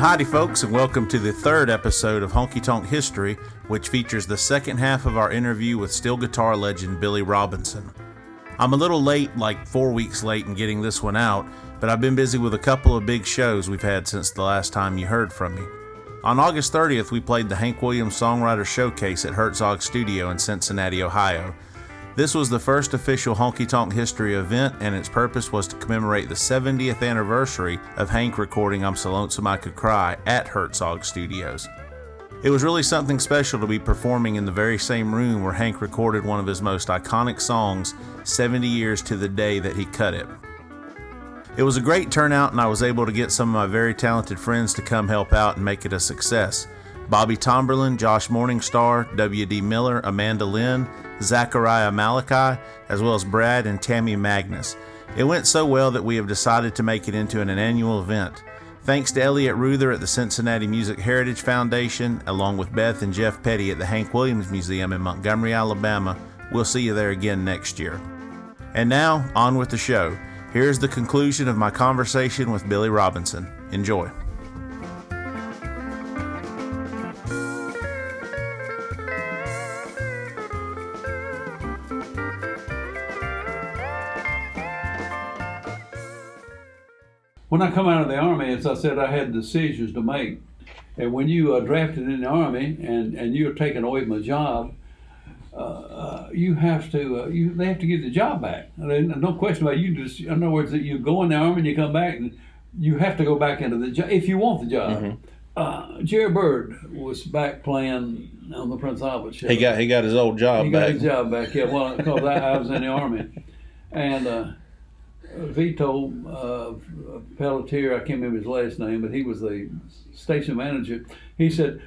Howdy folks, and welcome to the third episode of Honky Tonk History, which features the second half of our interview with steel guitar legend Billy Robinson. I'm a little late, like 4 weeks late in getting this one out, but I've been busy with a couple of big shows we've had since the last time you heard from me. On August 30th, we played the Hank Williams Songwriter Showcase at Herzog Studio in Cincinnati, Ohio. This was the first official Honky Tonk History event, and its purpose was to commemorate the 70th anniversary of Hank recording I'm So Lonesome I Could Cry at Herzog Studios. It was really something special to be performing in the very same room where Hank recorded one of his most iconic songs 70 years to the day that he cut it. It was a great turnout, and I was able to get some of my very talented friends to come help out and make it a success. Bobby Tomberlin, Josh Morningstar, W.D. Miller, Amanda Lynn, Zachariah Malachi, as well as Brad and Tammy Magnus. It went so well that we have decided to make it into an annual event. Thanks to Elliot Ruther at the Cincinnati Music Heritage Foundation, along with Beth and Jeff Petty at the Hank Williams Museum in Montgomery, Alabama. We'll see you there again next year. And now, on with the show. Here's the conclusion of my conversation with Billy Robinson. Enjoy. When I come out of the Army, as I said, I had decisions to make. And when you are drafted in the Army and you're taken away from a job, you have to, they have to give the job back. No question about it. You just, in other words, that you go in the Army and you come back and you have to go back into the job if you want the job. Mm-hmm. Jerry Byrd was back playing on the Prince Albert show. He got his old job back. He got his job back, yeah. Well, because I was in the Army. And Vito Pelletier, I can't remember his last name, but he was the station manager. He said,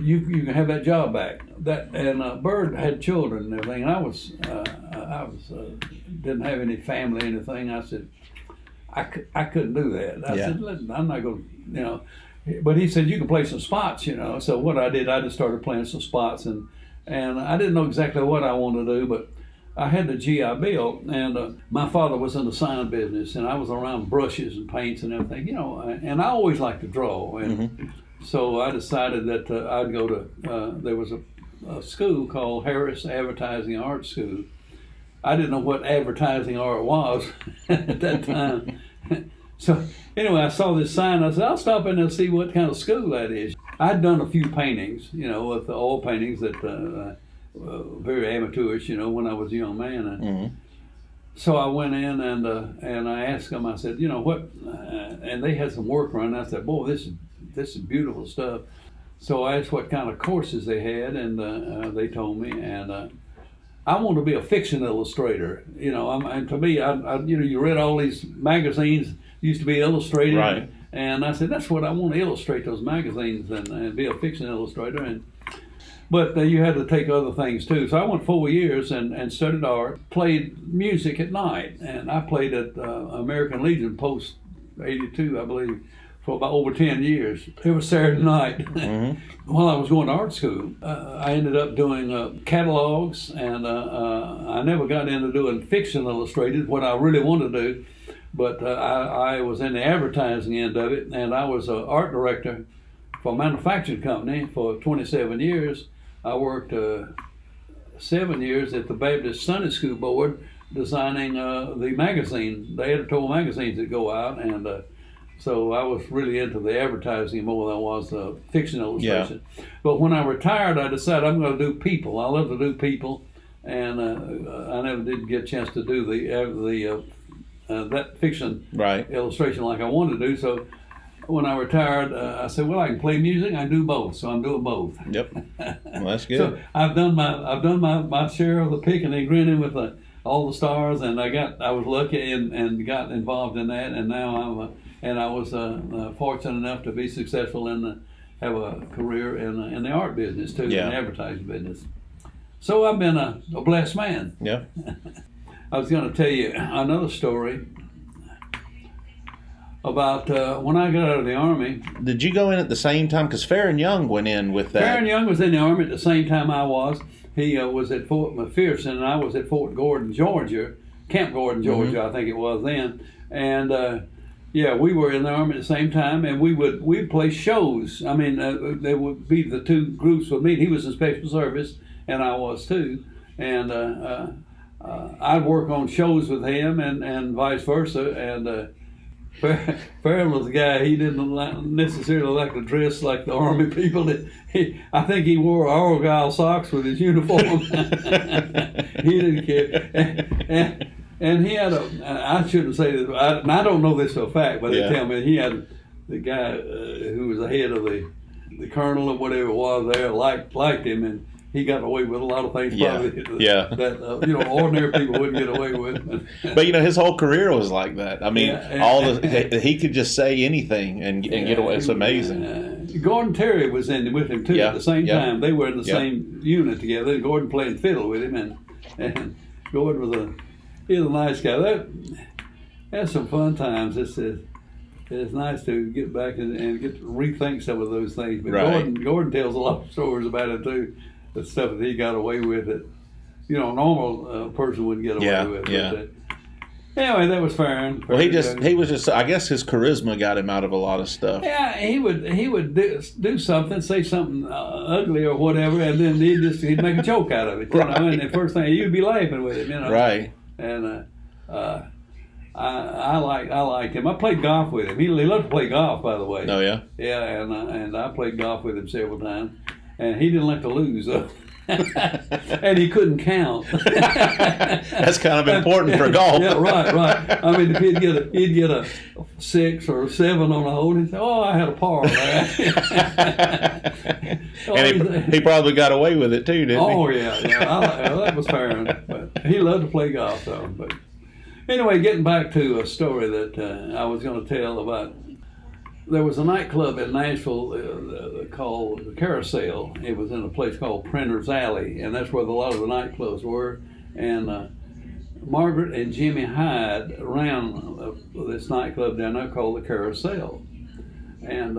"You can have that job back." And Bird had children and everything. And I was didn't have any family or anything. I said, I couldn't do that. I said, I'm not going to, you know. But he said, you can play some spots, you know. So what I did, I just started playing some spots, and I didn't know exactly what I wanted to do, but I had the GI Bill, and my father was in the sign business, and I was around brushes and paints and everything, you know, and I always liked to draw. And so I decided that I'd go to, there was a school called Harris Advertising Art School. I didn't know what advertising art was at that time. So anyway, I saw this sign. I said, I'll stop in and see what kind of school that is. I'd done a few paintings, you know, with the oil paintings that very amateurish, you know, when I was a young man. So I went in and I asked them. I said, you know what? And they had some work run. I said, boy, this is beautiful stuff. So I asked what kind of courses they had, and they told me. And I want to be a fiction illustrator. You know, and to me, I you know, you read all these magazines used to be illustrated, right? And I said, that's what I want to illustrate, those magazines, and be a fiction illustrator. But you had to take other things too. So I went 4 years and studied art, played music at night. And I played at American Legion post 82, I believe, for about over 10 years. It was Saturday night. While I was going to art school, I ended up doing catalogs, and I never got into doing fiction illustrated, what I really wanted to do. But I was in the advertising end of it, and I was an art director for a manufacturing company for 27 years. I worked 7 years at the Baptist Sunday School Board designing the magazine, the editorial magazines that go out, and so I was really into the advertising more than I was fiction illustration. Yeah. But when I retired, I decided I'm going to do people. I love to do people, and I never did get a chance to do that fiction illustration like I wanted to do. So when I retired, I said, well, I can play music, I can do both, so I'm doing both. Yep. Well, that's good. So I've done my share of the picking and grinning with all the stars, and I was lucky and got involved in that, and now I was fortunate enough to be successful and have a career in the art business too, in the advertising business. So I've been a blessed man. Yeah. I was going to tell you another story about when I got out of the Army. Did you go in at the same time? Because Faron Young went in with that. Faron Young was in the Army at the same time I was. He was at Fort McPherson, and I was at Fort Gordon, Georgia, Camp Gordon, Georgia, I think it was then. And Yeah, we were in the Army at the same time, and we'd play shows. I mean, there would be the two groups would meet. He was in Special Service, and I was too. And I'd work on shows with him, and vice versa. And Faron was the guy. He didn't necessarily like to dress like the Army people. I think he wore Argyle socks with his uniform. He didn't care. And he had I shouldn't say this, and I don't know this for a fact, but they tell me he had the guy who was the head of the colonel or whatever it was there liked him, and he got away with a lot of things probably that ordinary people wouldn't get away with. But his whole career was like that. I mean, he could just say anything and get away. It's amazing. Gordon Terry was in with him too at the same time. They were in the same unit together. And Gordon played fiddle with him, and Gordon was he's a nice guy. That's some fun times. It's nice to get back and get to rethink some of those things. But Gordon tells a lot of stories about it too. The stuff that he got away with that a normal person wouldn't get away with. But, anyway, that was Faron. Well, he was just. I guess his charisma got him out of a lot of stuff. Yeah, he would do something, say something ugly or whatever, and then he'd make a joke out of it. And the first thing you'd be laughing with him. Right. And I liked him. I played golf with him. He loved to play golf, by the way. Oh yeah. Yeah, and I played golf with him several times, and he didn't like to lose though. And he couldn't count. That's kind of important for golf. Yeah, right. I mean, if he'd get a 6 or a 7 on a hole, he'd say, "Oh, I had a par." And he probably got away with it too, didn't he? Oh yeah. That was Faron. But he loved to play golf though. But anyway, getting back to a story that I was going to tell about. There was a nightclub in Nashville called the Carousel. It was in a place called Printer's Alley, and that's where a lot of the nightclubs were. And Margaret and Jimmy Hyde ran this nightclub down there called the Carousel. And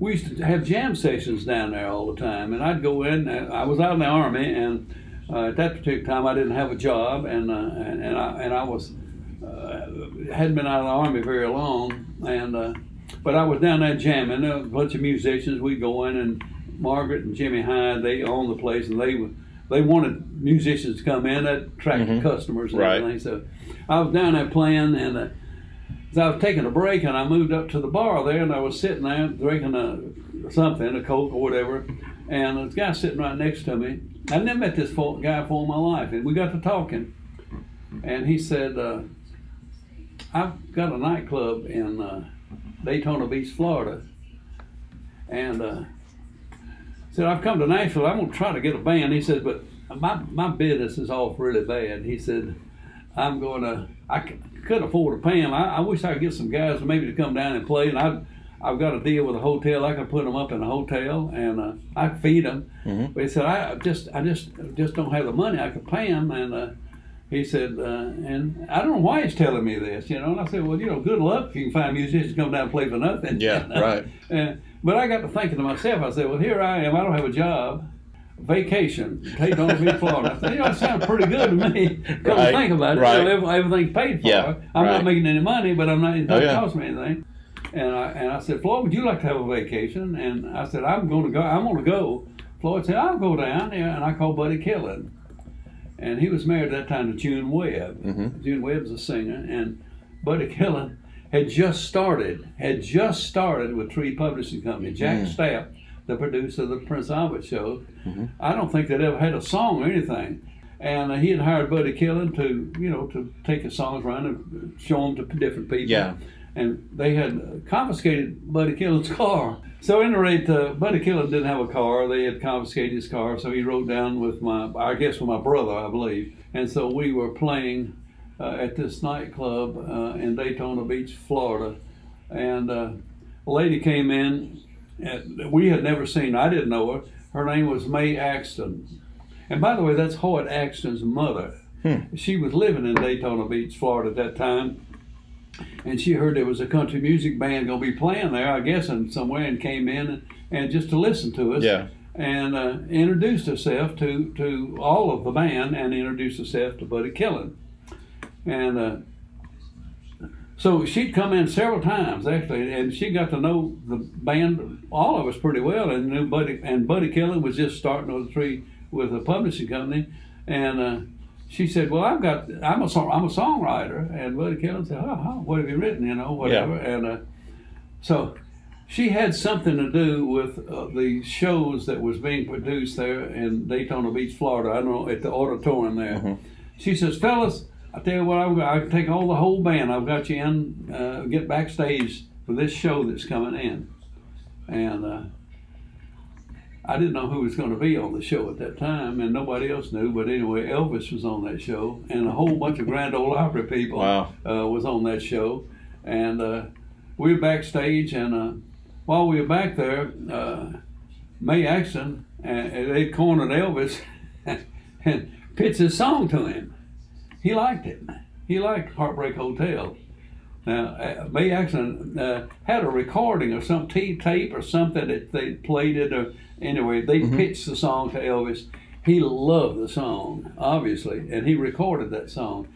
we used to have jam sessions down there all the time. And I'd go in. I was out in the Army, and at that particular time I didn't have a job, and I was hadn't been out of the Army very long, and. But I was down there jamming. There was a bunch of musicians. We'd go in, and Margaret and Jimmy Hyde, they owned the place, and they wanted musicians to come in. That attracted customers and everything. So I was down there playing, and as I was taking a break, and I moved up to the bar there, and I was sitting there drinking a Coke or whatever, and this guy sitting right next to me. I'd never met this guy before in my life, and we got to talking, and he said, "I've got a nightclub in Daytona Beach, Florida," and said, "I've come to Nashville. I'm going to try to get a band." He said, "But my business is off really bad." He said, I couldn't afford to pay them. I wish I could get some guys maybe to come down and play, and I've got a deal with a hotel. I could put them up in a hotel, and I could feed them." But he said, I just don't have the money. I could pay them." And he said, and I don't know why he's telling me this, And I said, "Well, good luck if you can find musicians to come down and play for nothing." Yeah, right. But I got to thinking to myself. I said, "Well, here I am. I don't have a job. Vacation, Daytona Beach, Florida." I said, "It sounds pretty good to me." Come to think about it, everything's paid for. Yeah, I'm not making any money, but it doesn't cost me anything. And I said, "Floyd, would you like to have a vacation?" And I said, I'm going to go. Floyd said, "I'll go down." And I called Buddy Killen. And he was married at that time to June Webb. June Webb's a singer, and Buddy Killen had just started with Tree Publishing Company. Jack Stapp, the producer of the Prince Albert show, I don't think they'd ever had a song or anything. And he had hired Buddy Killen to take his songs around and show them to different people. Yeah. And they had confiscated Buddy Killen's car. So, at any rate, Buddy Killen didn't have a car. They had confiscated his car, so he rode down with my brother, I believe. And so we were playing at this nightclub in Daytona Beach, Florida. And a lady came in, and we had never seen her. I didn't know her. Her name was Mae Axton. And by the way, that's Hoyt Axton's mother. She was living in Daytona Beach, Florida at that time. And she heard there was a country music band going to be playing there, I guess, in somewhere, and came in and just to listen to us. Yeah. And introduced herself to all of the band, and introduced herself to Buddy Killen. And So she'd come in several times actually, and she got to know the band, all of us, pretty well. And knew Buddy Killen was just starting with a publishing company, and she said, "Well, I'm a songwriter." And Buddy Killen said, "Oh, what have you written? You know, whatever." Yeah. And so she had something to do with the shows that was being produced there in Daytona Beach, Florida. I don't know, at the auditorium there. Mm-hmm. She says, "Fellas, I tell you what, I can take the whole band. I've got you in, get backstage for this show that's coming in." And I didn't know who was going to be on the show at that time, and nobody else knew. But anyway, Elvis was on that show, and a whole bunch of Grand Ole Opry people was on that show. And we were backstage, and while we were back there, Mae Axton, they cornered Elvis and pitched his song to him. He liked it. He liked Heartbreak Hotel. Now, Mae Axton had a recording or some tape or something that they played it. Or anyway, they pitched the song to Elvis. He loved the song, obviously, and he recorded that song.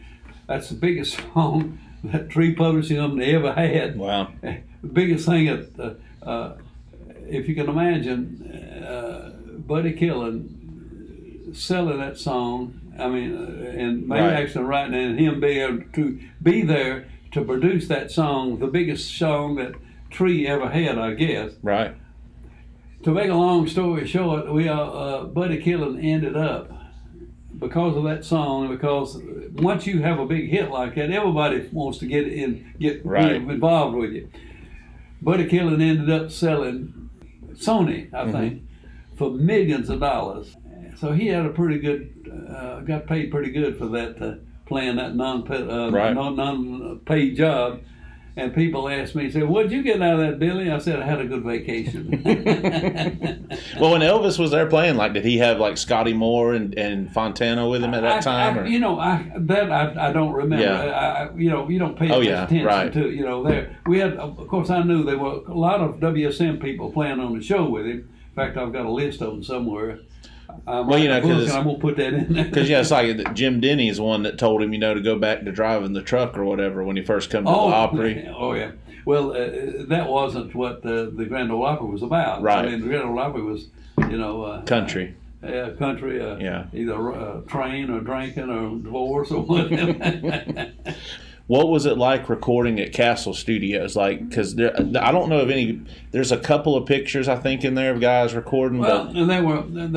That's the biggest song that Tree Publishing Company ever had. Wow. The biggest thing, if you can imagine, Buddy Killen selling that song. I mean, and Mae Axton writing it, and him being able to be there to produce that song, the biggest song that Tree ever had, I guess. Right. To make a long story short, Buddy Killen ended up, because of that song, because once you have a big hit like that, everybody wants to get involved with you. Buddy Killen ended up selling Sony, I think, for millions of dollars. So he had a pretty good, got paid pretty good for that, playing that non-paid job. And people asked me, said, "What'd you get out of that, Billy?" I said, "I had a good vacation." Well, when Elvis was there playing, did he have Scotty Moore and Fontana with him at that time? I don't remember. Yeah. You don't pay much attention to it. There we had, of course, I knew there were a lot of WSM people playing on the show with him. In fact, I've got a list of them somewhere. Because I'm gonna put that in there. Because it's like Jim Denny's the one that told him, to go back to driving the truck or whatever when he first come to the Opry. Oh yeah. Well, that wasn't what the Grand Ole Opry was about. Right. I mean, the Grand Ole Opry was, country. Country. Either train or drinking or divorce or whatever. What was it like recording at Castle Studios? Because I don't know of any. There's a couple of pictures I think in there of guys recording. Well, and there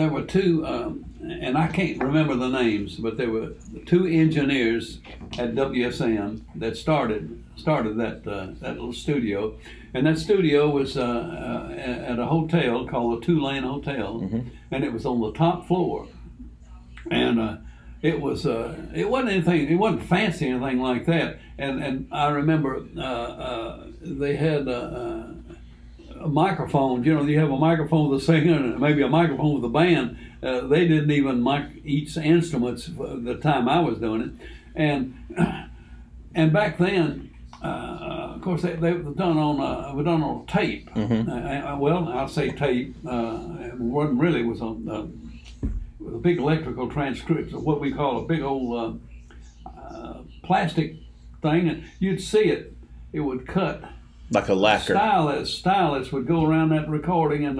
were two, and I can't remember the names, but there were two engineers at WSM that started that little studio, and that studio was at a hotel called the Two-Lane Hotel, and it was on the top floor, and. It wasn't anything. It wasn't fancy or anything like that. And I remember they had a microphone. You have a microphone with a singer and maybe a microphone with a band. They didn't even mic each instruments the time I was doing it. And back then, of course, they were done on tape. Well, I'll say tape. It wasn't really. It was on. With a big electrical transcription, what we call a big old plastic thing, and you'd see it. It would cut like a lacquer. Stylus would go around that recording, and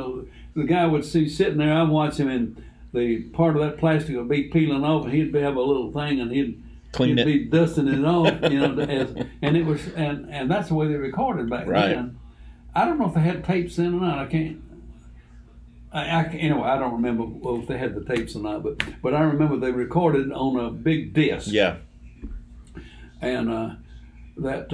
the guy would see sitting there. I'd watch him, and the part of that plastic would be peeling off, and he'd have a little thing, and he'd be dusting it off, and it was, and that's the way they recorded back then. I don't know if they had tapes then or not. I can't. Anyway, I don't remember if they had the tapes or not, but I remember they recorded on a big disc. Yeah. And that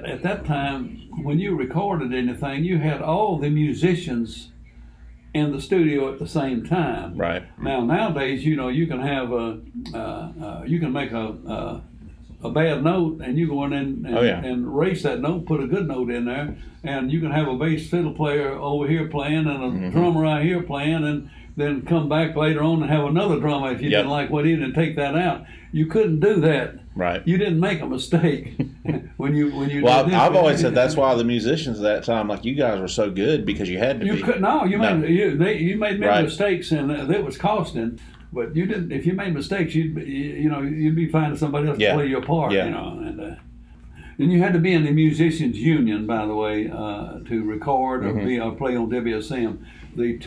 at that time, when you recorded anything, you had all the musicians in the studio at the same time. Right. Nowadays, you can have you can make a bad note, and you go in and erase that note, put a good note in there, and you can have a bass fiddle player over here playing and a drummer out here playing, and then come back later on and have another drummer if you didn't like what he did and take that out. You couldn't do that. Right. You didn't make a mistake when you. Well, I've always said that's why the musicians at that time, you guys were so good because you had to be. You made many mistakes, and it was costing. But you didn't. If you made mistakes, you'd be finding somebody else to play your part. Yeah. You know, and you had to be in the musicians union, by the way, to record or play on WSM. The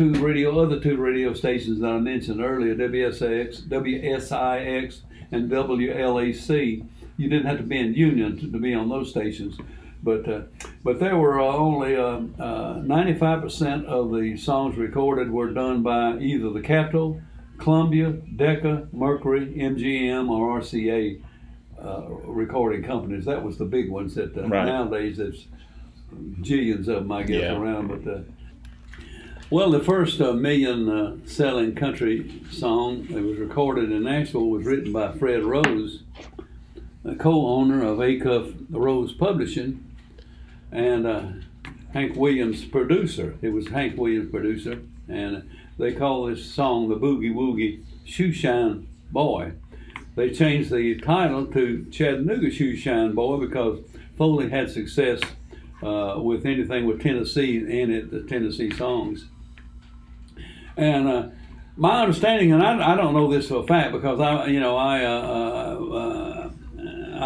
other two radio stations that I mentioned earlier, WSIX, and WLAC, you didn't have to be in union to be on those stations. But there were only 95% of the songs recorded were done by either the Capitol, Columbia, Decca, Mercury, MGM, or RCA recording companies. That was the big ones. That nowadays there's jillions of them, I guess, around. But well, the first million selling country song that was recorded in Nashville was written by Fred Rose, a co-owner of Acuff Rose Publishing, and Hank Williams producer. It was Hank Williams producer, and they call this song the Boogie Woogie Shoeshine Boy. They changed the title to Chattanooga Shoeshine Boy because Foley had success with anything with Tennessee in it, the Tennessee songs. And my understanding, and I don't know this for a fact because I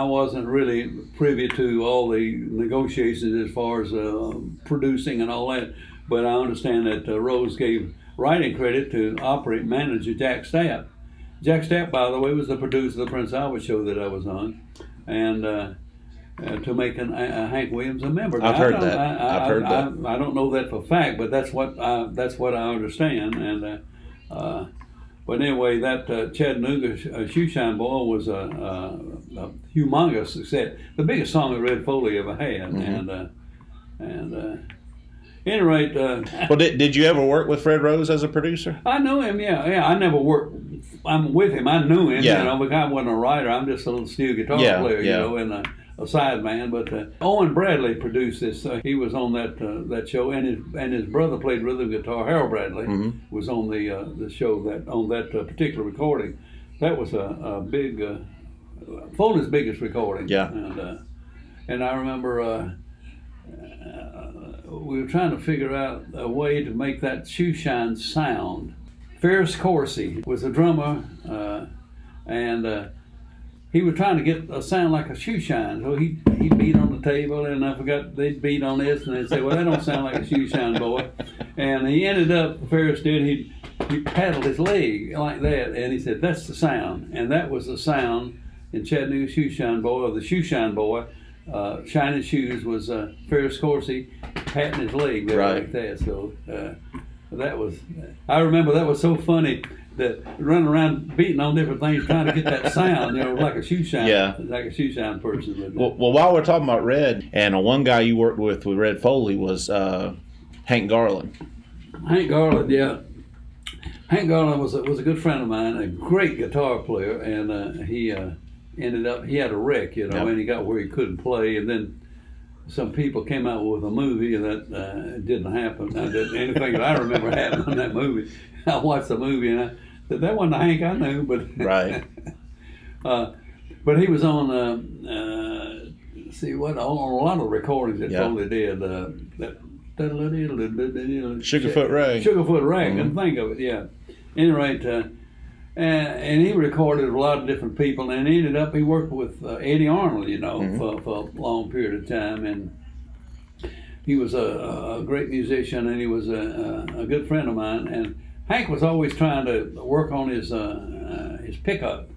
wasn't really privy to all the negotiations as far as producing and all that, but I understand that Rose gave writing credit to operating manager Jack Stapp. Jack Stapp, by the way, was the producer of the Prince Albert show that I was on, and to make Hank Williams a member. Now, I've heard that. I don't know that for a fact, but that's what I understand. And but anyway, that Chattanooga Shoeshine Boy was a humongous success, the biggest song that Red Foley ever had, and at any rate. Well, did you ever work with Fred Rose as a producer? I know him, yeah. I never worked. I'm with him. I knew him, because I wasn't a writer. I'm just a little steel guitar player, and a sideman. But Owen Bradley produced this. He was on that show, and his brother played rhythm guitar. Harold Bradley was on the show on that particular recording. That was a big Foley's biggest recording. Yeah. And I remember. We were trying to figure out a way to make that shoeshine sound. Ferris Coursey was a drummer, and he was trying to get a sound like a shoeshine. So he beat on the table, and I forgot they'd beat on this, and they'd say, "Well, that don't sound like a shoeshine boy." And he ended up, Ferris did, he paddled his leg like that, and he said, "That's the sound," and that was the sound in Chattanooga Shoeshine Boy, or the Shoeshine Boy. Shining Shoes was Ferris Coursey patting his leg there like that. So that was, I remember that was so funny that running around beating on different things trying to get that sound, like a shoeshine, like a shoeshine person. Well, while we're talking about Red, and one guy you worked with Red Foley was Hank Garland. Hank Garland, yeah. Hank Garland was a good friend of mine, a great guitar player, and he ended up, he had a wreck, and he got where he couldn't play, and then some people came out with a movie that didn't happen. Anything that I remember happened in that movie. I watched the movie and I said, that wasn't the Hank I knew, but but he was on on a lot of recordings that Foley did. Sugarfoot Ray. Sugarfoot Ray, I couldn't think of it, At any rate, and he recorded a lot of different people, and he ended up, he worked with Eddie Arnold, for a long period of time, and he was a great musician, and he was a good friend of mine, and Hank was always trying to work on his pickup,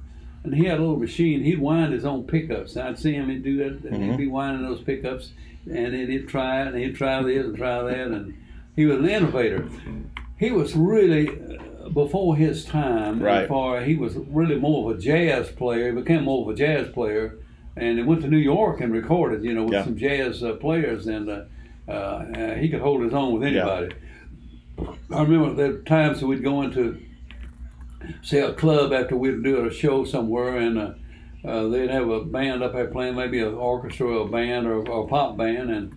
and he had a little machine. He'd wind his own pickups, and I'd see him, he'd do that, and he'd be winding those pickups, and then he'd try it, and he'd try this and try that, and he was an innovator. He was really before his time. He was really more of a jazz player. He became more of a jazz player, and he went to New York and recorded, with some jazz players, and he could hold his own with anybody. I remember there were times that we'd go into, say, a club after we'd do a show somewhere, and they'd have a band up there playing, maybe an orchestra or a band or a pop band, and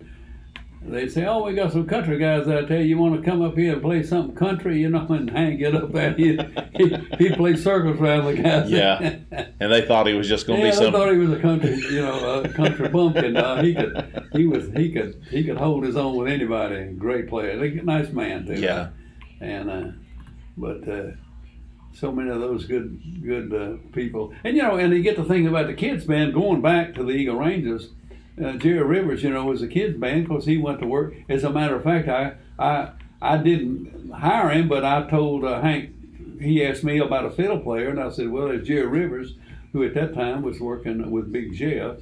they'd say, "Oh, we got some country guys out there. You want to come up here and play something country?" And Hank get up there. He'd play circles around the guys. Yeah, and they thought he was just going to be some. They thought he was a country, a country bumpkin. He could hold his own with anybody. Great player, nice man too. Yeah, and but So many of those good people. And, and you get to think about the kids band going back to the Eagle Rangers. Jerry Rivers, was a kids band because he went to work. As a matter of fact, I didn't hire him, but I told Hank, he asked me about a fiddle player, and I said, well, there's Jerry Rivers, who at that time was working with Big Jeff.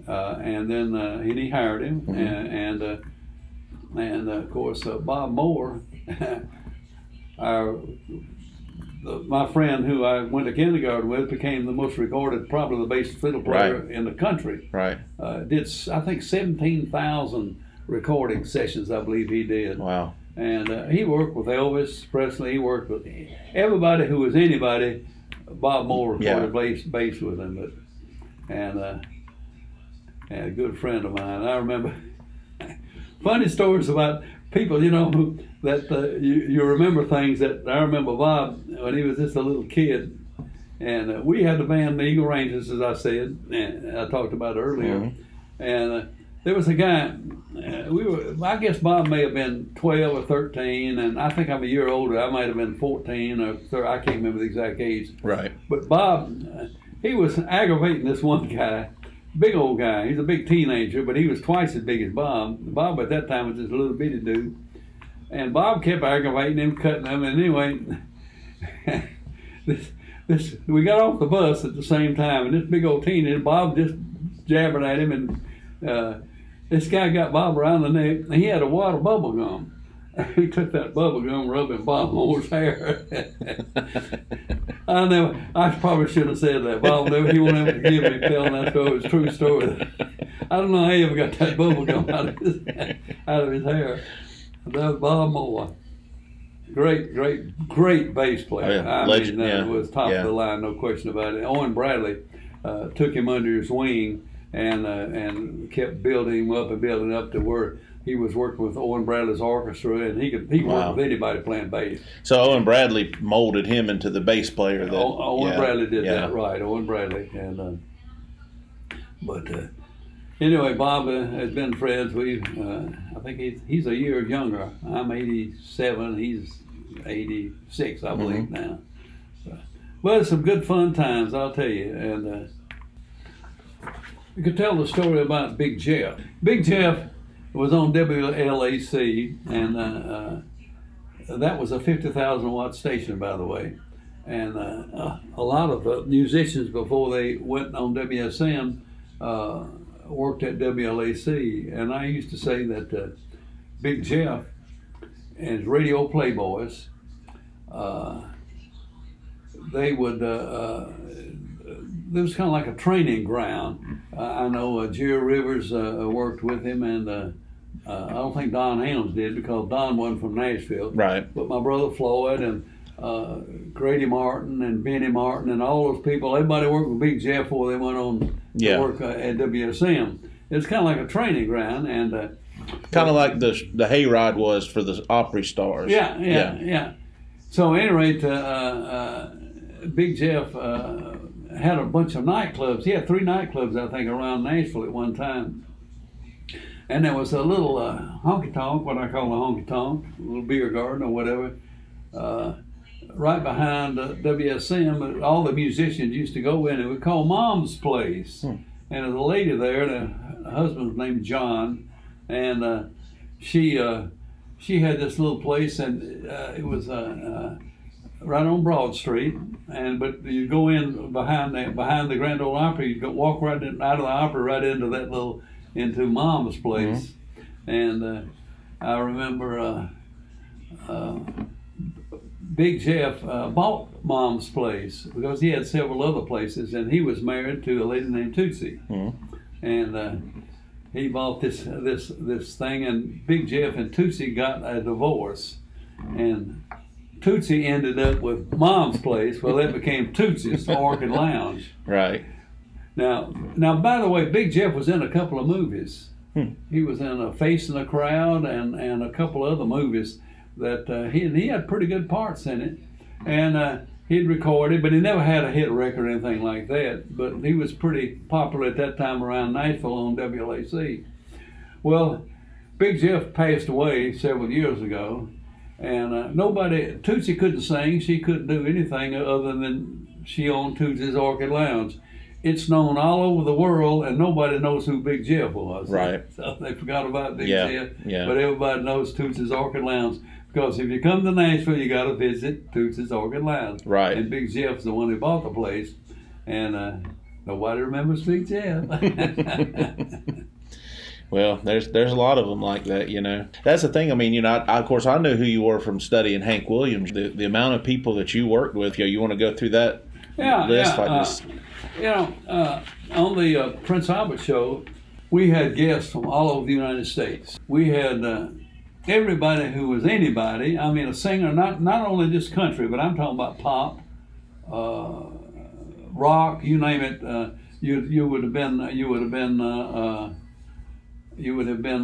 And then he hired him. And of course, Bob Moore, my friend who I went to kindergarten with, became the most recorded, probably the bass fiddle player in the country. Right. Did, I think, 17,000 recording sessions, I believe he did. Wow. And he worked with Elvis Presley. He worked with everybody who was anybody. Bob Moore recorded bass with him. And a good friend of mine. I remember funny stories about people, that you remember things that I remember Bob when he was just a little kid, and we had the band the Eagle Rangers, as I said, and I talked about earlier, and there was a guy. I guess Bob may have been 12 or 13, and I think I'm a year older. I might have been 14 or 13. I can't remember the exact age. Right. But Bob, he was aggravating this one guy. Big old guy. He's a big teenager, but he was twice as big as Bob. Bob at that time was just a little bitty dude. And Bob kept aggravating him, cutting him. And anyway, we got off the bus at the same time, and this big old teenager, Bob just jabbering at him, and this guy got Bob around the neck, and he had a wad of bubble gum. He took that bubble gum, rubbing Bob Moore's hair. I probably should have said that. Bob never, he won't ever forgive me telling that story. It's a true story. I don't know how he ever got that bubble gum out of his hair. That was Bob Moore. Great bass player. Oh, yeah. Was top of the line, no question about it. Owen Bradley took him under his wing and kept building him up and building up to where he was working with Owen Bradley's orchestra, and he worked with anybody playing bass. So Owen Bradley molded him into the bass player. Owen Bradley did that, right? Owen Bradley, and anyway, Bob has been friends. I think he's a year younger. I'm 87. He's 86, I believe now. But some good fun times, I'll tell you. And you could tell the story about Big Jeff. Big Jeff was on WLAC, and that was a 50,000 watt station, by the way. And a lot of musicians before they went on WSM worked at WLAC, and I used to say that Big Jeff and his radio playboys, they would. It was kind of like a training ground. I know Jerry Rivers worked with him, and I don't think Don Helms did because Don wasn't from Nashville. Right. But my brother Floyd and Grady Martin and Benny Martin and all those people, everybody worked with Big Jeff before they went on to work at WSM. It's kind of like a training ground, and kind of like the hayride was for the Opry stars. Yeah. So at any rate, Big Jeff had a bunch of nightclubs. He had 3 nightclubs, I think, around Nashville at one time. And there was a little honky tonk, what I call a honky tonk, a little beer garden or whatever, right behind WSM. All the musicians used to go in. It was called Mom's Place. And there was a lady there, and her husband was named John, and she had this little place, and it was right on Broad Street. But you go in behind the Grand Ole Opry, you walk right out of the Opry right into Mom's Place. And I remember Big Jeff bought Mom's Place because he had several other places, and he was married to a lady named Tootsie. And he bought this thing, and Big Jeff and Tootsie got a divorce, and Tootsie ended up with Mom's Place. Well, that became Tootsie's Orchid Lounge. Right. Now, by the way, Big Jeff was in a couple of movies. He was in Facing the Crowd and a couple of other movies that he had pretty good parts in it. And he'd recorded, but he never had a hit record or anything like that. But he was pretty popular at that time around Nashville on WLAC. Well, Big Jeff passed away several years ago. And Tootsie couldn't sing. She couldn't do anything other than she owned Tootsie's Orchid Lounge. It's known all over the world, and nobody knows who Big Jeff was. Right. So they forgot about Big Jeff. Yeah. But everybody knows Tootsie's Orchid Lounge. Because if you come to Nashville, you got to visit Tootsie's Orchid Lounge. Right. And Big Jeff's the one who bought the place. And nobody remembers Big Jeff. Well, there's a lot of them like that, you know. That's the thing. I mean, you know, of course, I knew who you were from studying Hank Williams. The amount of people that you worked with, you want to go through that list? On the Prince Albert show, we had guests from all over the United States. We had everybody who was anybody. I mean, a singer, not only just country, but I'm talking about pop, rock, you name it. You would have been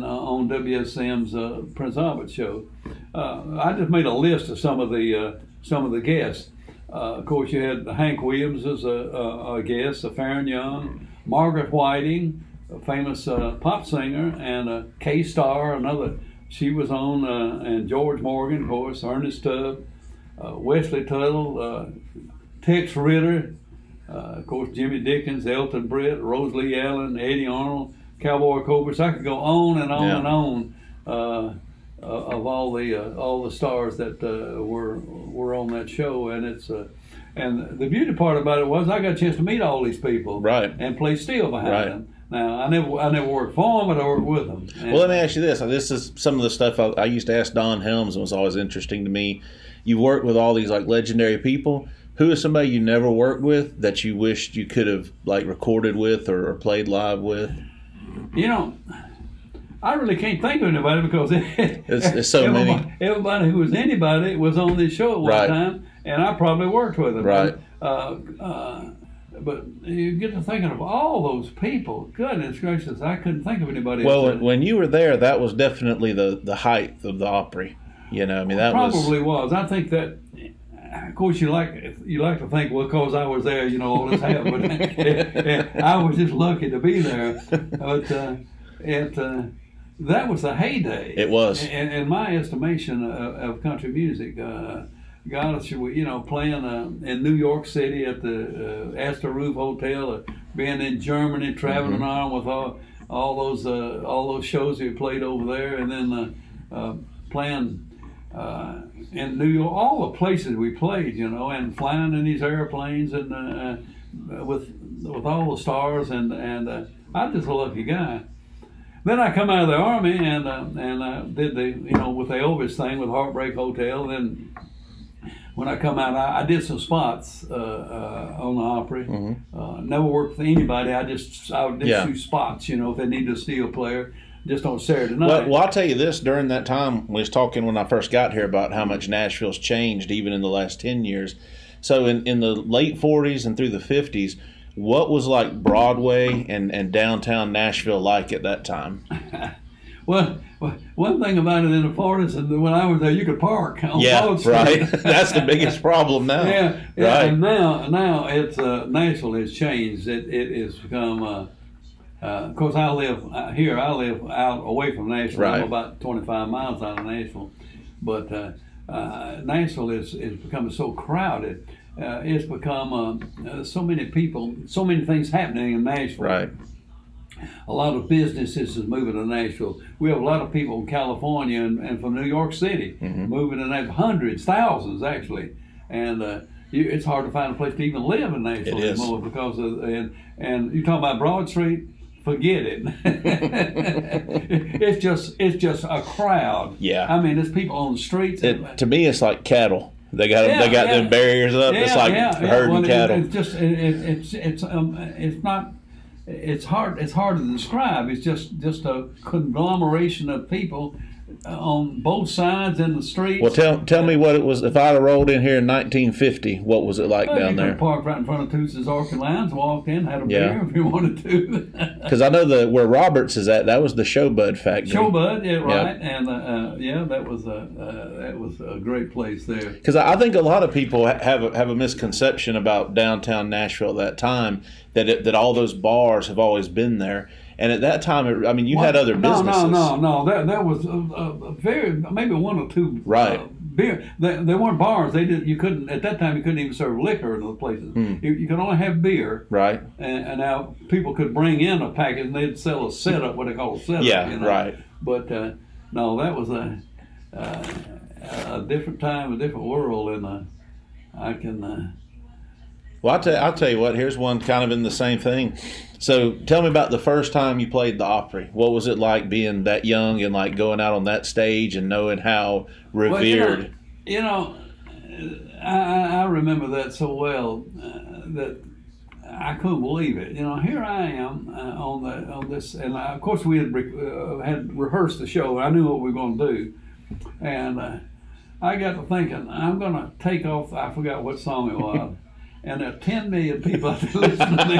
on WSM's Prince Albert show. I just made a list of some of the guests. Of course, you had Hank Williams as a guest, Faron Young, Margaret Whiting, a famous pop singer, and K-Star, another. She was on, and George Morgan, of course, Ernest Tubb, Wesley Tuttle, Tex Ritter, of course, Jimmy Dickens, Elton Britt, Rosalie Allen, Eddie Arnold, Cowboy Copas. I could go on and on and on of all the stars that were on that show, and and the beauty part about it was I got a chance to meet all these people, right, and play steel behind them. Now I never worked for them, but I worked with them. And well, let me ask you this. This is some of the stuff I used to ask Don Helms, and it was always interesting to me. You worked with all these like legendary people. Who is somebody you never worked with that you wished you could have like recorded with or played live with? You know, I really can't think of anybody because it's so many. Everybody who was anybody was on this show at one time, and I probably worked with them. Right. But you get to thinking of all those people. Goodness gracious, I couldn't think of anybody. Well, when you were there, that was definitely the height of the Opry. You know, I mean, that probably was. I think that. Of course, you like to think, well, because I was there, you know, all this happened. But I was just lucky to be there. But that was the heyday. It was. In my estimation of country music, got us, you know, playing in New York City at the Astor Roof Hotel, being in Germany, traveling on with all those shows we played over there, and then playing. In New York, all the places we played, you know, and flying in these airplanes and with all the stars, and I'm just a lucky guy. Then I come out of the Army and did the, you know, with the Elvis thing with Heartbreak Hotel. Then when I come out, I did some spots on the Opry. Never worked for anybody. I would just do spots, you know, if they needed a steel player. Just on Saturday night. Well, I'll tell you this. During that time, we was talking when I first got here about how much Nashville's changed even in the last 10 years. So in the late 40s and through the 50s, what was like Broadway and downtown Nashville like at that time? Well, one thing about it in the 40s, and when I was there, you could park on Broad Street. Right. That's the biggest problem now. Yeah. Right. And now it's Nashville has changed. It has become. Of course, I live here. I live out away from Nashville. Right. I'm about 25 miles out of Nashville, but Nashville is becoming so crowded. It's become so many people, so many things happening in Nashville. Right. A lot of businesses is moving to Nashville. We have a lot of people in California and from New York City moving to Nashville, hundreds, thousands actually, and. It's hard to find a place to even live in Nashville anymore because of and you talk about Broad Street. Forget it. It's just a crowd. Yeah. I mean, there's people on the streets. To me, it's like cattle. They got them barriers up. It's like herding cattle. It's just it's not. It's hard to describe. It's just a conglomeration of people on both sides in the streets. Well, tell me what it was. If I'd have rolled in here in 1950, what was it like down there? You could park right in front of Tootie's Orchid Lounge, walked in, had a beer if you wanted to. Because I know where Roberts is at, that was the Showbud factory. Showbud, yeah, right, and that was a great place there. Because I think a lot of people have a misconception about downtown Nashville at that time, that all those bars have always been there. And at that time, you had other businesses. No. That was very maybe one or two beer. They weren't bars. You couldn't at that time. You couldn't even serve liquor in those places. You could only have beer. Right. And now people could bring in a package and they'd sell a setup, what they call a setup. Yeah. You know? Right. But no, that was a different time, a different world, and I can. Well, I'll tell you what. Here's one kind of in the same thing. So, tell me about the first time you played the Opry. What was it like being that young and like going out on that stage and knowing how revered? Well, I remember that so well that I couldn't believe it. Here I am on this, and of course we had rehearsed the show. I knew what we were going to do, and I got to thinking, I'm going to take off. I forgot what song it was. And there are 10 million people out there listening to me.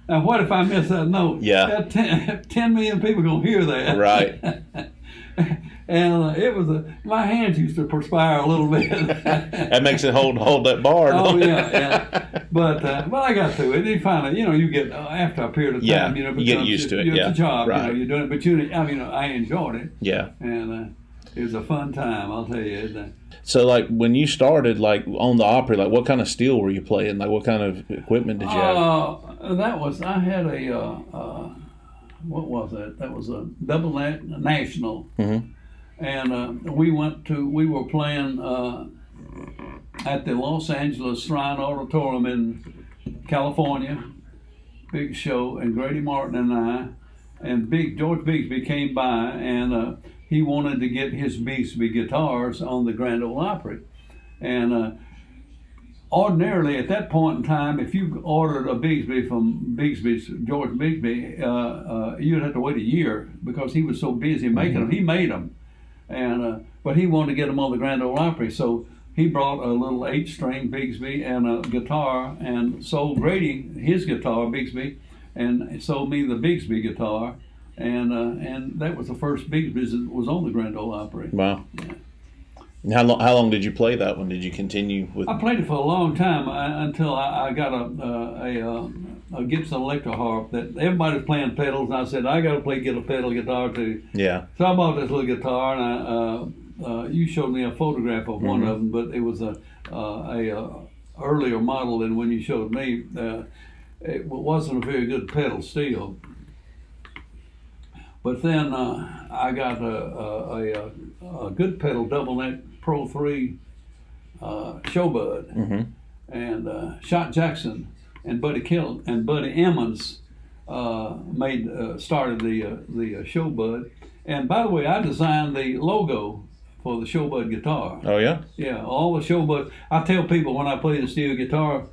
And what if I miss that note? Yeah. 10 million people going to hear that. Right. And it was my hands used to perspire a little bit. That makes it hold that bar. Oh, yeah. But I got through it. And finally, you get, after a period of time, you get used to it. It's a job, right. You're doing it. But, I enjoyed it. Yeah. And it was a fun time, I'll tell you. So, like, when you started, like, on the Opry, like, what kind of steel were you playing? Like, what kind of equipment did you have? I had what was that? That was a double national. Mm-hmm. And we were playing at the Los Angeles Shrine Auditorium in California. Big show, and Grady Martin and I, and George Bigsby came by, and he wanted to get his Bigsby guitars on the Grand Ole Opry. And ordinarily, at that point in time, if you ordered a Bigsby from George Bigsby, you'd have to wait a year because he was so busy making them. He made them. But he wanted to get them on the Grand Ole Opry. So he brought a little 8-string Bigsby and a guitar and sold Grady his guitar, Bigsby, and sold me the Bigsby guitar. And that was the first Bigsby that was on the Grand Ole Opry. Wow. Yeah. How long did you play that one? Did you continue with? I played it for a long time until I got a Gibson electro harp that everybody was playing pedals, and I said I got to get a pedal guitar too. Yeah. So I bought this little guitar, and you showed me a photograph of one of them, but it was a earlier model than when you showed me. It wasn't a very good pedal steel. But then I got a good pedal double neck Pro 3 Showbud, and Shot Jackson and Buddy Killen and Buddy Emmons started the Showbud. And by the way, I designed the logo for the Showbud guitar. Oh yeah. Yeah, all the Showbud. I tell people when I play the steel guitar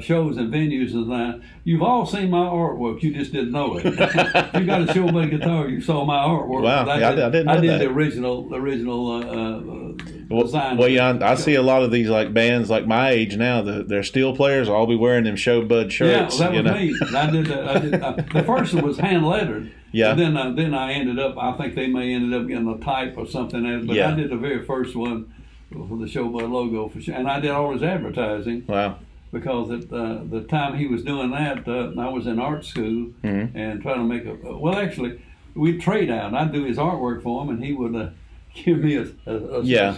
shows and venues and that, you've all seen my artwork, you just didn't know it. If you got a Showbud guitar, you saw my artwork. Wow, I didn't know I did that. the original design. Well, yeah, I see a lot of these like bands like my age now. They're steel players. I'll be wearing them Showbud shirts. Yeah, that was me. I did that. The first one was hand lettered. Yeah. And then I ended up. I think they may ended up getting a type or something. But yeah. I did the very first one for the Showbud logo for sure, and I did all his advertising. Wow. Because at the time he was doing that, I was in art school and trying to make well, actually, we'd trade out. I'd do his artwork for him, and he would give me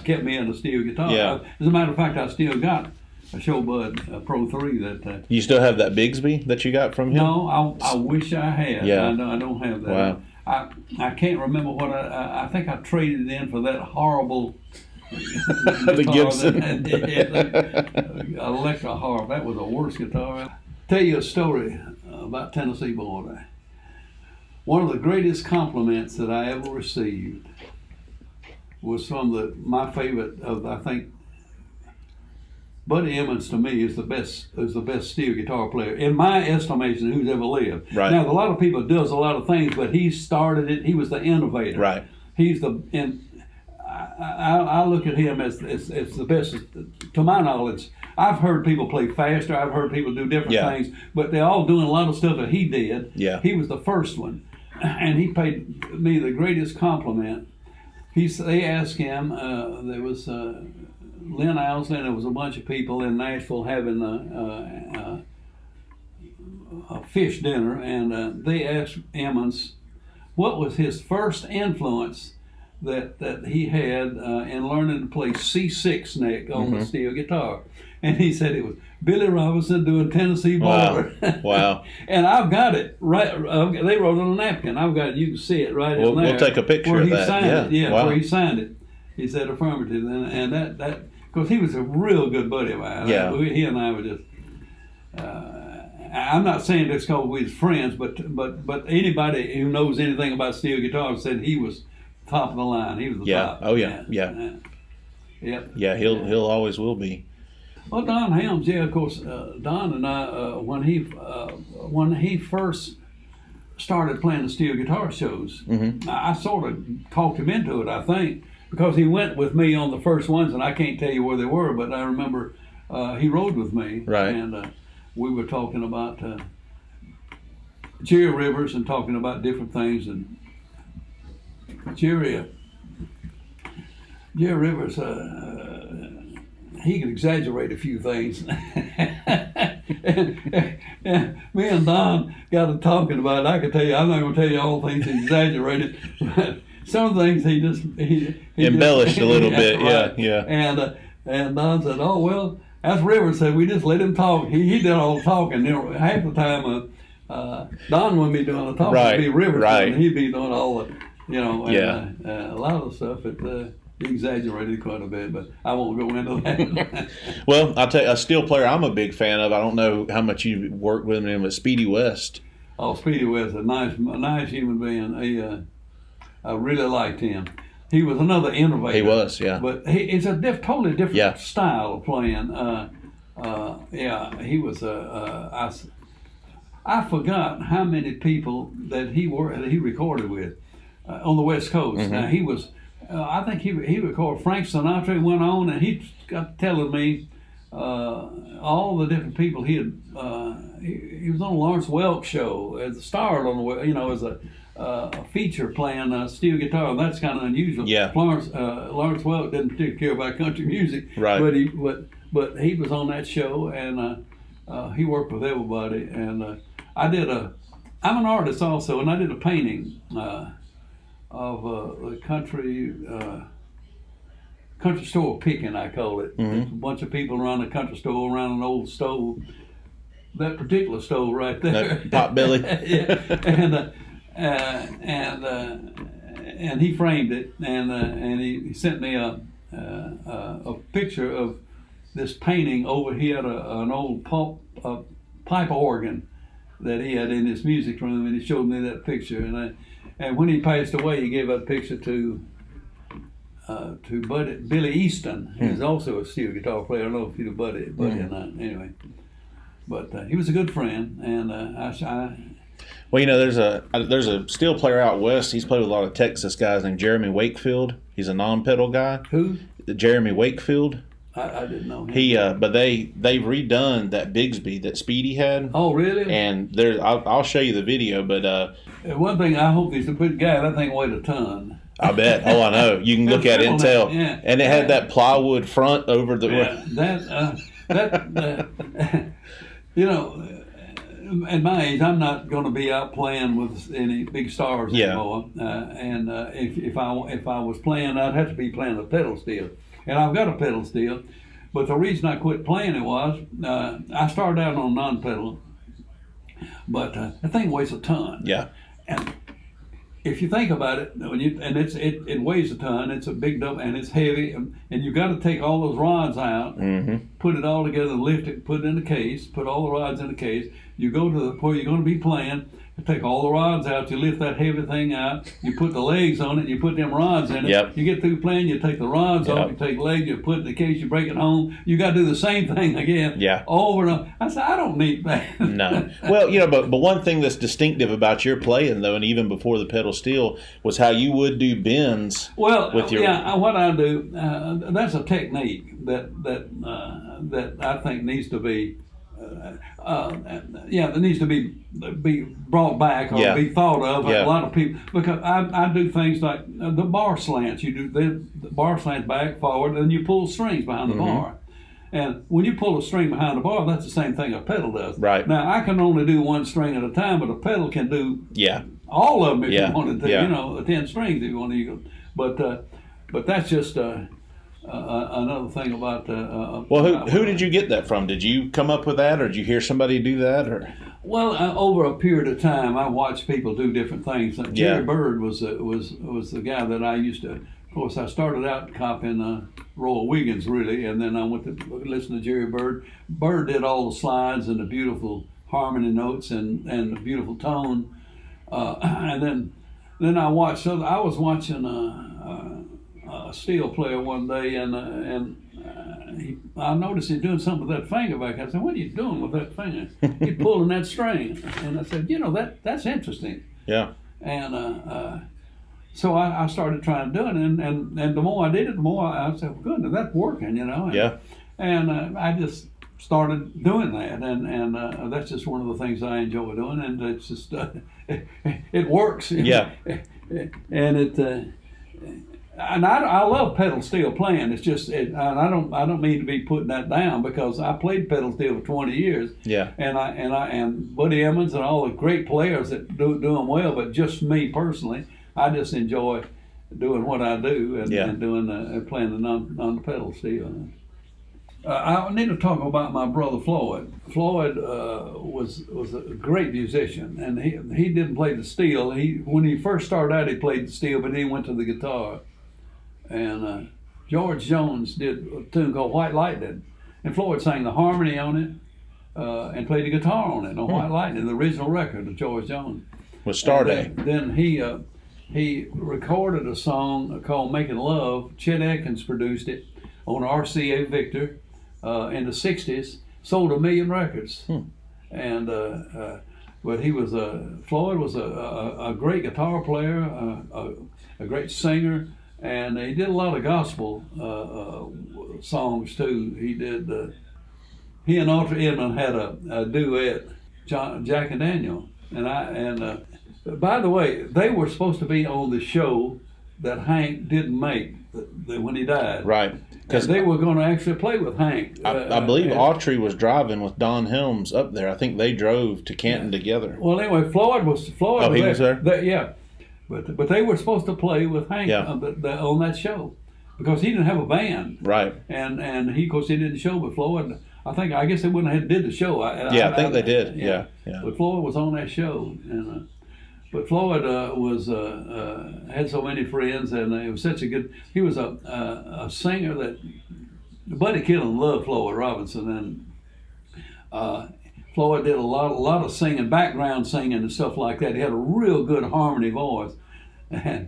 kept me in a steel guitar. Yeah. As a matter of fact, I still got a Showbud Pro 3 that. You still have that Bigsby that you got from him? No, I wish I had. Yeah. I don't have that. Wow. I can't remember what I think I traded in for that horrible. The Gibson electro harp. That was the worst guitar. Tell you a story about Tennessee Boy. One of the greatest compliments that I ever received was from my favorite of, I think, Buddy Emmons. To me is the best steel guitar player in my estimation who's ever lived. Right. Now a lot of people does a lot of things, but he started it. He was the innovator. Right. He's I look at him as the best, to my knowledge. I've heard people play faster. I've heard people do different things, but they're all doing a lot of stuff that he did. Yeah. He was the first one, and he paid me the greatest compliment. They asked him. There was Lynn Owsley, and there was a bunch of people in Nashville having a fish dinner, and they asked Emmons what was his first influence that he had in learning to play C6 neck on the steel guitar. And he said it was Billy Robinson doing Tennessee Boulevard. Wow. And I've got it right. They wrote it on a napkin. I've got it. You can see it right in there. We'll take a picture of that. Signed it. Yeah, wow. where he signed it. He said affirmative. And that because he was a real good buddy of mine. Yeah. He and I were just. I'm not saying this because we was friends, but anybody who knows anything about steel guitars said he was top of the line. He was the top. Oh yeah. Yep. Yeah, he'll always will be. Well, Don Helms, yeah, of course. Don and I, when he first started playing the steel guitar shows, I sort of talked him into it, I think, because he went with me on the first ones, and I can't tell you where they were, but I remember he rode with me, right? And we were talking about Jerry Rivers and talking about different things, and Jerry Rivers. He could exaggerate a few things. and me and Don got to talking about it. I could tell you, I'm not going to tell you all the things he exaggerated, but some things he embellished a little bit. Right. Yeah. And Don said, "Oh well," as Rivers said, "We just let him talk. He did all the talking. You know, half the time, Don wouldn't be doing the talking. Right. It'd be Rivers, right. and he'd be doing all the, you know, and, yeah. A lot of the stuff that." He exaggerated quite a bit, but I won't go into that. Well, I'll tell you, a steel player I'm a big fan of. I don't know how much you worked with him, but Speedy West. Oh, Speedy West, a nice human being. I really liked him. He was another innovator. He was, yeah. But it's a totally different style of playing. He was I forgot how many people that he recorded with on the West Coast. Now he was. I think he recorded Frank Sinatra and went on, and he got telling me all the different people he had. He was on a Lawrence Welk show as a star on the, as a feature playing steel guitar, and that's kind of unusual. Yeah. Lawrence Welk didn't particularly care about country music, right? But he was on that show, and he worked with everybody. And I'm an artist also, and I did a painting. Of the country store picking, I call it. There's a bunch of people around the country store, around an old stove. That particular stove right there. Pot belly. Yeah. And he framed it, and he sent me a picture of this painting over. He had an old pipe organ that he had in his music room, and he showed me that picture. And when he passed away, he gave that picture to Billy Easton, who's also a steel guitar player. I don't know if he's a buddy or not. Anyway, but he was a good friend, and Well, there's a steel player out west. He's played with a lot of Texas guys named Jeremy Wakefield. He's a non-pedal guy. Who? Jeremy Wakefield. I didn't know him. But they've redone that Bigsby that Speedy had. Oh, really? And I'll show you the video. But one thing, I hope he's a good guy. That thing weighed a ton. I bet. Oh, I know. You can look at it and tell. Yeah. And it had that plywood front over the. At my age, I'm not going to be out playing with any big stars anymore. If I was playing, I'd have to be playing a pedal steel. And I've got a pedal steel, but the reason I quit playing it was I started out on non-pedal, but the thing weighs a ton. Yeah. And if you think about it, it weighs a ton. It's a big double, and it's heavy, and you've got to take all those rods out, put it all together, lift it, put it in the case, put all the rods in the case. You go to where you're going to be playing. You take all the rods out, you lift that heavy thing out, you put the legs on it, you put them rods in it. Yep. You get through playing, you take the rods off, you take the legs, you put it in the case, you break it home. You got to do the same thing again. Yeah. Over and over. I said, I don't need that. No. Well, but one thing that's distinctive about your playing, though, and even before the pedal steel, was how you would do bends. Well, with your... what I do, that's a technique that I think needs to be. That needs to be brought back or be thought of. A lot of people, because I do things like the bar slants. You do the bar slants back, forward, and you pull strings behind the bar. And when you pull a string behind the bar, that's the same thing a pedal does. Right. Now I can only do one string at a time, but a pedal can do all of them if you wanted to. 10 strings if you want to. but that's just another thing about. Well, who did you get that from? Did you come up with that, or did you hear somebody do that, or? Well, over a period of time, I watched people do different things. Jerry Bird was the guy that I used to. Of course, I started out copying Roy Wiggins, really, and then I went to listen to Jerry Bird. Bird did all the slides and the beautiful harmony notes and the beautiful tone. And then I watched. So I was watching a steel player one day, and I noticed him doing something with that finger back. I said, "What are you doing with that finger?" He's pulling that string, and I said, that's interesting. Yeah. And so I started trying to do it, and the more I did it, the more I said, well, "Goodness, that's working," And, yeah. And I just started doing that, and that's just one of the things I enjoy doing, and it's just it works. Yeah. And it. And I love pedal steel playing. It's just, and I don't mean to be putting that down, because I played pedal steel for 20 years. Yeah. And Buddy Emmons and all the great players that do them well. But just me personally, I just enjoy doing what I do and doing playing the pedal steel. I need to talk about my brother Floyd. Floyd was a great musician, and he didn't play the steel. When he first started out, he played the steel, but then he went to the guitar. And George Jones did a tune called White Lightning, and Floyd sang the harmony on it and played the guitar on it on White Lightning, the original record of George Jones. With Starday. Then he recorded a song called Making Love. Chet Atkins produced it on RCA Victor in the 60s, sold 1 million records. And but Floyd was a great guitar player, a great singer. And he did a lot of gospel songs too. He did. He and Arthur Edmond had a duet, Jack and Daniel. And by the way, they were supposed to be on the show that Hank didn't make when he died. Right. Because they were going to actually play with Hank. I believe Autry was driving with Don Helms up there. I think they drove to Canton together. Well, anyway, Floyd was there. Yeah. But they were supposed to play with Hank on that show, because he didn't have a band. Right. And he, of course, he did the show, but Floyd, I guess they wouldn't have did the show. I think they did. Yeah. But Floyd was on that show, and but Floyd had so many friends, and it was such a good. He was a singer that Buddy Killen loved Floyd Robinson, and Floyd did a lot of singing, background singing and stuff like that. He had a real good harmony voice. And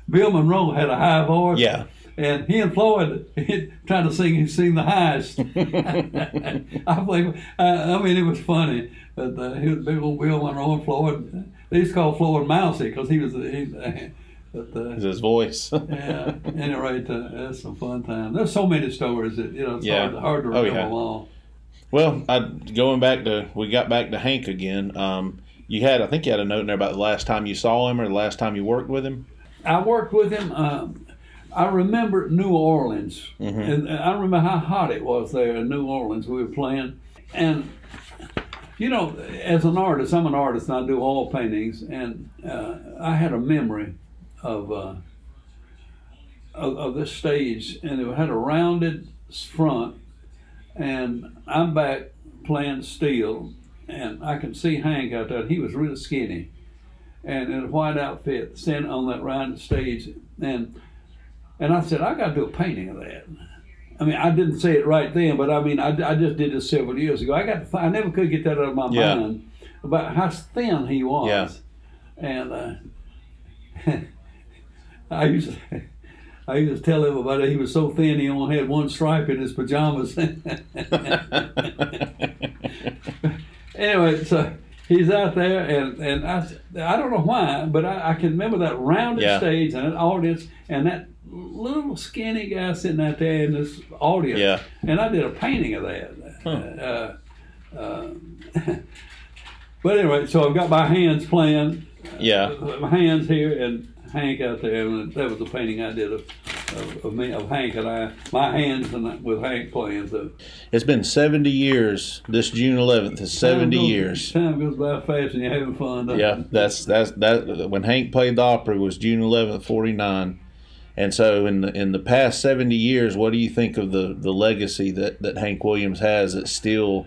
Bill Monroe had a high voice. Yeah. And he and Floyd trying to sing the highest. I mean, it was funny. But he was Bill Monroe and Floyd. They used to call Floyd Mousy because he was. It's his voice. Yeah. Anyway, that's some fun time. There's so many stories that it's hard to remember all. Well, we got back to Hank again. I think you had a note in there about the last time you saw him or the last time you worked with him. I worked with him. I remember New Orleans, and I remember how hot it was there in New Orleans. We were playing, and as an artist, I'm an artist, and I do oil paintings, and I had a memory of this stage, and it had a rounded front. And I'm back playing steel, and I can see Hank out there. He was really skinny, and in a white outfit, standing on that rounded stage. And I said, I got to do a painting of that. I mean, I didn't say it right then, but I mean, I just did this several years ago. I never could get that out of my mind about how thin he was. Yeah. And I used to tell everybody he was so thin he only had one stripe in his pajamas. Anyway, so he's out there, and I don't know why, but I can remember that rounded stage and that audience and that little skinny guy sitting out there in this audience. Yeah. And I did a painting of that. But anyway, so I've got my hands playing. Yeah. My hands here and Hank out there, and that was the painting I did of of Hank and my hands with Hank playing. So it's been 70 years. This June 11th is 70 years. Time goes by fast, and you're having fun. Yeah, that's when Hank played the Opry was June 11th, 49. And so in the past 70 years, what do you think of the legacy that Hank Williams has that's still,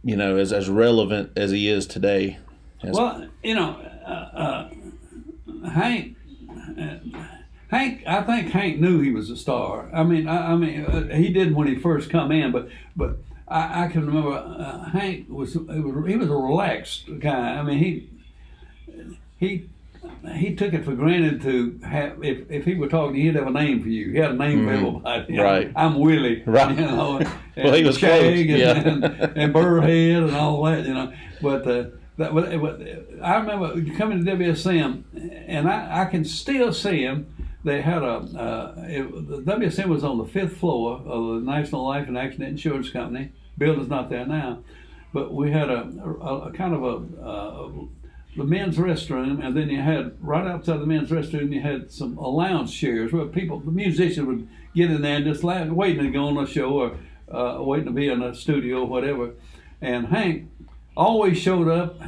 is as relevant as he is today? Well, Hank, I think Hank knew he was a star. I mean, he didn't when he first come in, but I can remember Hank was a relaxed guy. I mean, he took it for granted to have, if he were talking, he'd have a name for you. He had a name for everybody. Right. I'm Willie. Right. And well, he was Shag close. Yeah. and Burrhead and all that. But I remember coming to WSM, and I can still see him. They had the WSM was on the 5th floor of the National Life and Accident Insurance Company. Building's not there now, but we had a kind of the men's restroom, and then you had right outside the men's restroom you had a lounge chairs where the musicians would get in there and just laugh, waiting to go on a show or waiting to be in a studio or whatever. And Hank always showed up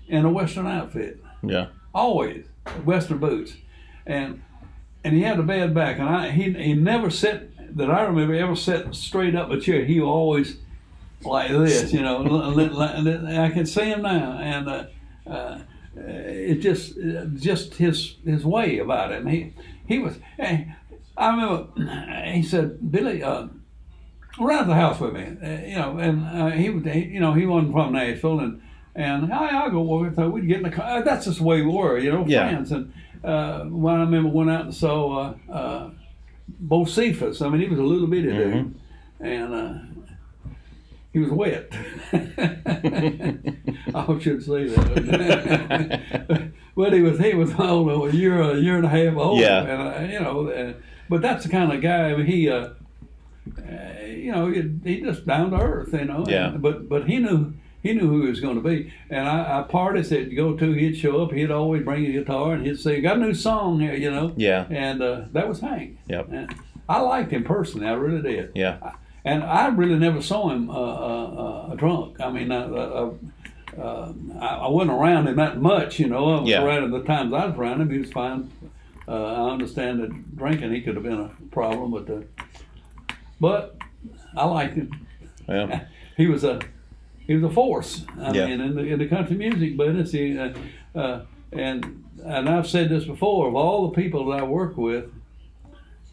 in a Western outfit. Yeah. Always Western boots, and he had a bad back, and he never sat that I remember ever sat straight up a chair. He always like this, I can see him now, and it just his way about it. And he was. I remember he said, "Billy, around the house with me," and he wasn't from Nashville, and I'll go over. So we'd get in the car. That's just the way we were, friends. And when I remember went out and saw Bocephus. I mean, he was a little bitty dude, and he was wet. I should say that. But he was a year and a half old. Yeah. And but that's the kind of guy. I mean, he just down to earth. Yeah. But he knew who he was going to be. And I parties that you go to, he'd show up. He'd always bring a guitar and he'd say, "Got a new song here," Yeah. And that was Hank. Yep. And I liked him personally. I really did. Yeah. And I really never saw him drunk. I mean, I wasn't around him that much, I was around him the times I was around him. He was fine. I understand that drinking, he could have been a problem, but I liked him. Yeah. He was a force. I mean, in the country music business. And I've said this before. Of all the people that I work with,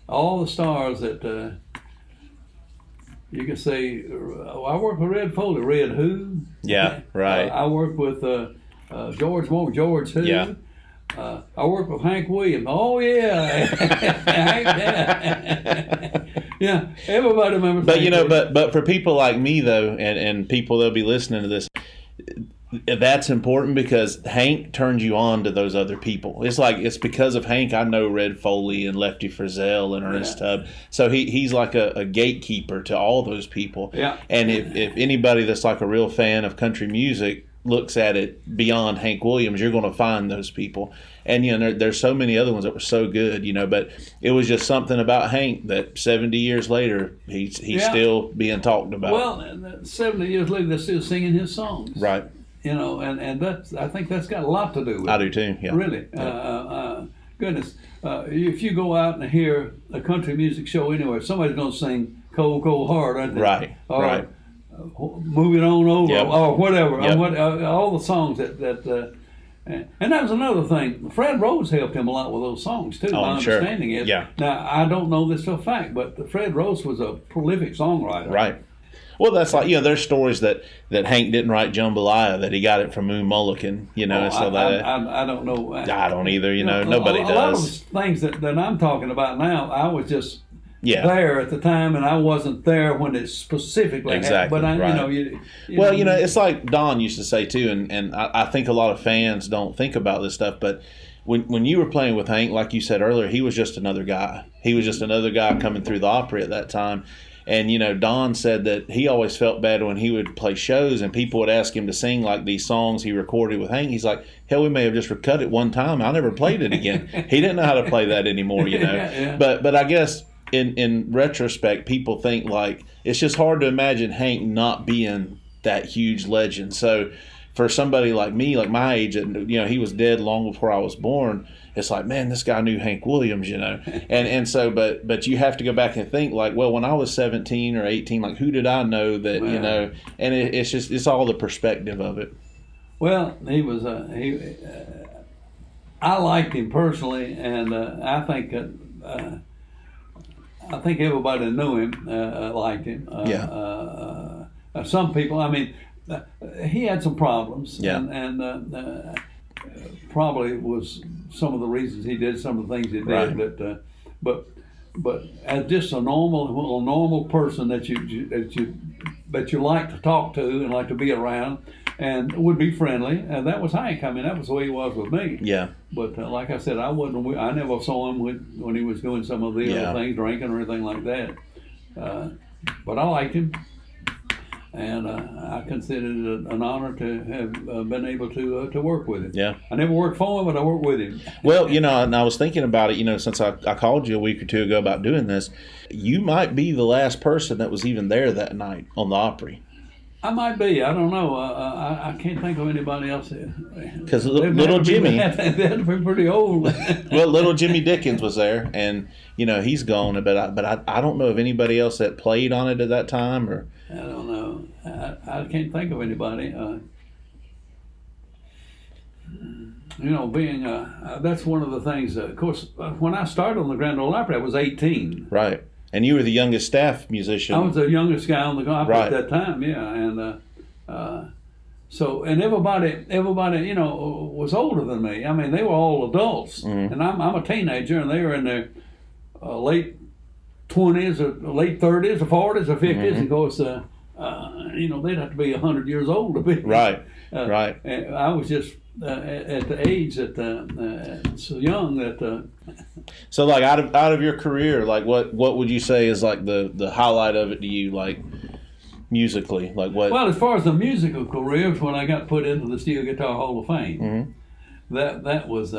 all the stars that. You can say, I worked with Red Foley. Red who? Yeah, right. I worked with George Moore. George who? Yeah. I worked with Hank Williams. Oh, yeah. Hank, yeah, everybody remembers. But but for people like me, though, and people that'll be listening to this, that's important because Hank turned you on to those other people. It's because of Hank I know Red Foley and Lefty Frizzell and Ernest Tubb. So he's like a gatekeeper to all those people. Yeah. And if anybody that's like a real fan of country music looks at it beyond Hank Williams, you're going to find those people. And there's so many other ones that were so good, but it was just something about Hank that 70 years later he's still being talked about. Well, 70 years later they're still singing his songs. Right. And that's, I think that's got a lot to do with it. I do too, yeah. Really. Yeah. Goodness. If you go out and hear a country music show anywhere, somebody's going to sing Cold, Cold Heart, aren't they? Right, or, right. Moving On Over, Yep. or whatever. Yep. All the songs that and that was another thing. Fred Rose helped him a lot with those songs, too. Oh, My I'm sure. understanding is. Yeah. Now, I don't know this for a fact, but Fred Rose was a prolific songwriter. Right. Well, that's like, there's stories that Hank didn't write Jambalaya, that he got it from Moon Mullican, and so that. I don't know. I don't either, nobody does. A lot of things that I'm talking about now, I was just Yeah. there at the time, and I wasn't there when it specifically Exactly, happened. But right. It's like Don used to say too, and I think a lot of fans don't think about this stuff, but when you were playing with Hank, like you said earlier, he was just another guy. He was just another guy coming through the Opry at that time. And, you know, Don said that he always felt bad when he would play shows and people would ask him to sing like these songs he recorded with Hank. He's like, hell, we may have just cut it one time. I never played it again. He didn't know how to play that anymore, you know. Yeah. But I guess in retrospect, people think like it's just hard to imagine Hank not being that huge legend. So for somebody like me, like my age, you know, he was dead long before I was born. It's like, man, this guy knew Hank Williams, you know. And so, but you have to go back and think like, well, when I was 17 or 18, like who did I know that, you know, and it's all the perspective of it. Well, he was, I liked him personally, and I think everybody knew him, liked him. Some people, I mean, he had some problems, and probably was some of the reasons he did some of the things he did. Right. But as just a normal person that you like to talk to and like to be around and would be friendly, and that was Hank. I mean, that was the way he was with me. Yeah. But like I said, I never saw him when he was doing some of the other things, drinking or anything like that. But I liked him. And I considered it an honor to have been able to work with him. Yeah, I never worked for him, but I worked with him. Well, you know, and I was thinking about it. You know, since I called you a week or two ago about doing this, you might be the last person that was even there that night on the Opry. I might be. I don't know. I can't think of anybody else there. Because little Jimmy, they had to be pretty old. Well, little Jimmy Dickens was there, and you know he's gone. But I don't know of anybody else that played on it at that time, or I don't know. I can't think of anybody. You know, being that's one of the things. Of course, when I started on the Grand Ole Opry, I was 18. Right. And you were the youngest staff musician. I was the youngest guy on the Opry at that time, and so everybody, you know, was older than me. I mean, they were all adults, and I'm a teenager, and they were in their late 20s, or late 30s, or 40s, or 50s. Of course, you know, they'd have to be 100 years old to be right. Right. And I was just at the age that so young that. So, like out of your career, like what would you say is like the highlight of it to you, like musically, like what? Well, as far as the musical career, when I got put into the Steel Guitar Hall of Fame, that was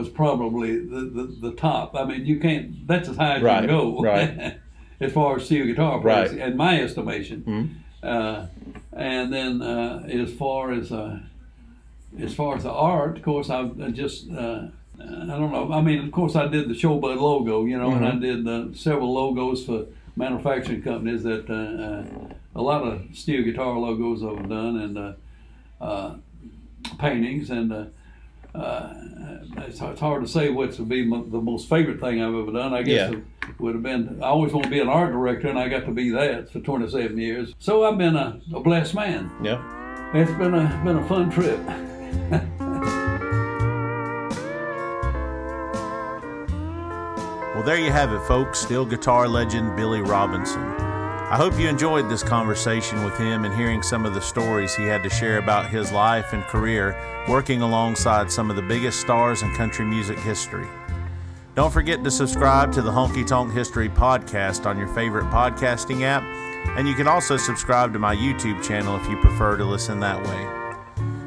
probably the top. I mean, you can't. That's as high as you can go. Right. As far as steel guitar players, in my estimation. And then as far as the art, of course, I just I don't know. I mean, of course, I did the Showbud logo, you know, and I did several logos for manufacturing companies that a lot of steel guitar logos I've done, and paintings, and it's hard to say what would be the most favorite thing I've ever done. I guess it would have been, I always want to be an art director, and I got to be that for 27 years. So I've been a blessed man. Yeah. It's been a fun trip. Well, there you have it, folks. Steel guitar legend Billy Robinson. I hope you enjoyed this conversation with him and hearing some of the stories he had to share about his life and career working alongside some of the biggest stars in country music history. Don't forget to subscribe to the Honky Tonk History podcast on your favorite podcasting app, and you can also subscribe to my YouTube channel if you prefer to listen that way.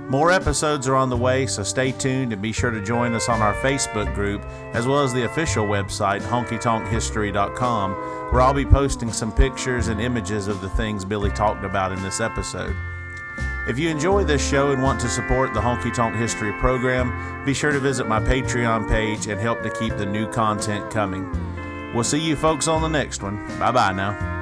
More episodes are on the way, so stay tuned and be sure to join us on our Facebook group, as well as the official website, honkytonkhistory.com, where I'll be posting some pictures and images of the things Billy talked about in this episode. If you enjoy this show and want to support the Honky Tonk History program, be sure to visit my Patreon page and help to keep the new content coming. We'll see you folks on the next one. Bye-bye now.